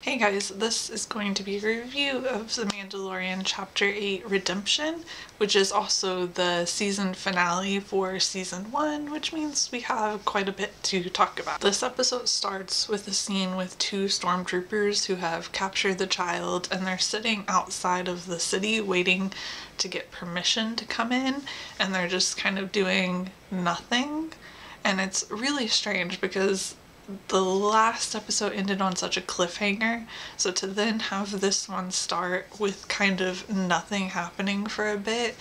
Hey guys, this is going to be a review of The Mandalorian Chapter 8 Redemption, which is also the season finale for Season 1, which means we have quite a bit to talk about. This episode starts with a scene with two stormtroopers who have captured the child, and they're sitting outside of the city waiting to get permission to come in, and they're just kind of doing nothing. And it's really strange because the last episode ended on such a cliffhanger, so to then have this one start with kind of nothing happening for a bit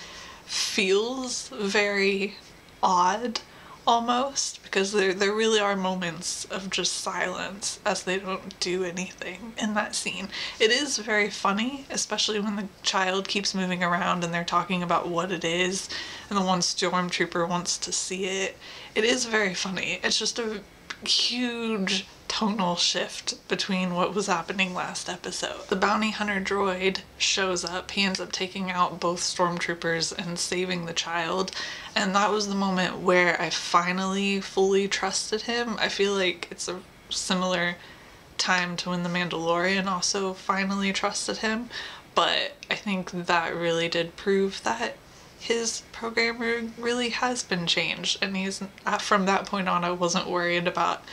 feels very odd almost, because there really are moments of just silence as they don't do anything in that scene. It is very funny, especially when the child keeps moving around and they're talking about what it is and the one stormtrooper wants to see it. It is very funny. It's just a huge tonal shift between what was happening last episode. The bounty hunter droid shows up, he ends up taking out both stormtroopers and saving the child, and that was the moment where I finally fully trusted him. I feel like it's a similar time to when the Mandalorian also finally trusted him, but I think that really did prove that his programmer really has been changed, and from that point on I wasn't worried about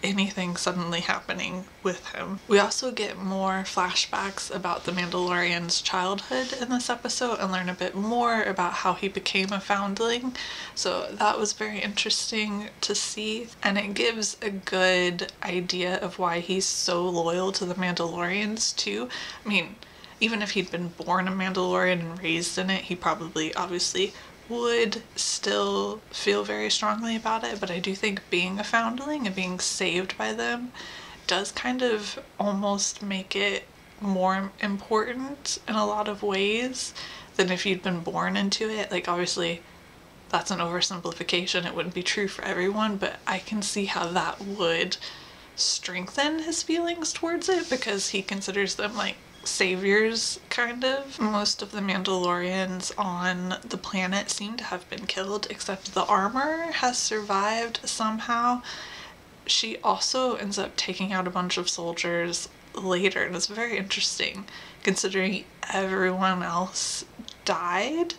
anything suddenly happening with him. We also get more flashbacks about the Mandalorian's childhood in this episode and learn a bit more about how he became a foundling, so that was very interesting to see, and it gives a good idea of why he's so loyal to the Mandalorians too. I mean, even if he'd been born a Mandalorian and raised in it, he probably obviously would still feel very strongly about it, but I do think being a foundling and being saved by them does kind of almost make it more important in a lot of ways than if you'd been born into it. Like, obviously that's an oversimplification, it wouldn't be true for everyone, but I can see how that would strengthen his feelings towards it because he considers them like saviors, kind of. Most of the Mandalorians on the planet seem to have been killed, except the armor has survived somehow. She also ends up taking out a bunch of soldiers later, and it's very interesting considering everyone else died.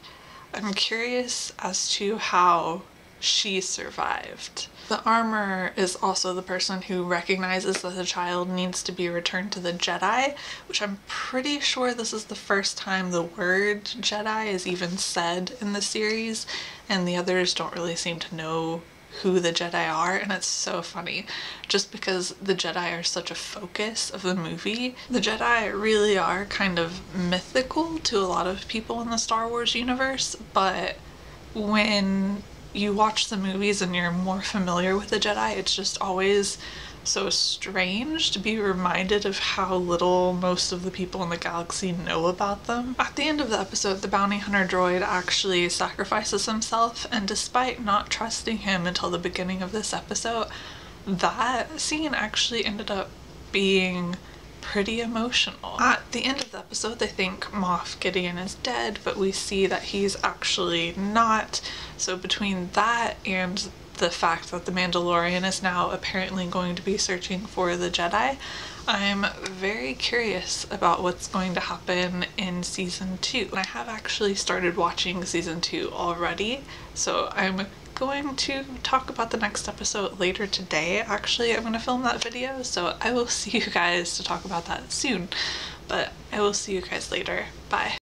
I'm curious as to how she survived. The armor is also the person who recognizes that the child needs to be returned to the Jedi, which I'm pretty sure this is the first time the word Jedi is even said in the series, and the others don't really seem to know who the Jedi are, and it's so funny just because the Jedi are such a focus of the movie. The Jedi really are kind of mythical to a lot of people in the Star Wars universe, but when you watch the movies and you're more familiar with the Jedi, it's just always so strange to be reminded of how little most of the people in the galaxy know about them. At the end of the episode, the bounty hunter droid actually sacrifices himself, and despite not trusting him until the beginning of this episode, that scene actually ended up being pretty emotional. At the end of the episode, they think Moff Gideon is dead, but we see that he's actually not. So between that and the fact that the Mandalorian is now apparently going to be searching for the Jedi, I'm very curious about what's going to happen in Season 2. I have actually started watching Season 2 already, so I'm going to talk about the next episode later today. Actually, I'm going to film that video, so I will see you guys to talk about that soon, but I will see you guys later. Bye.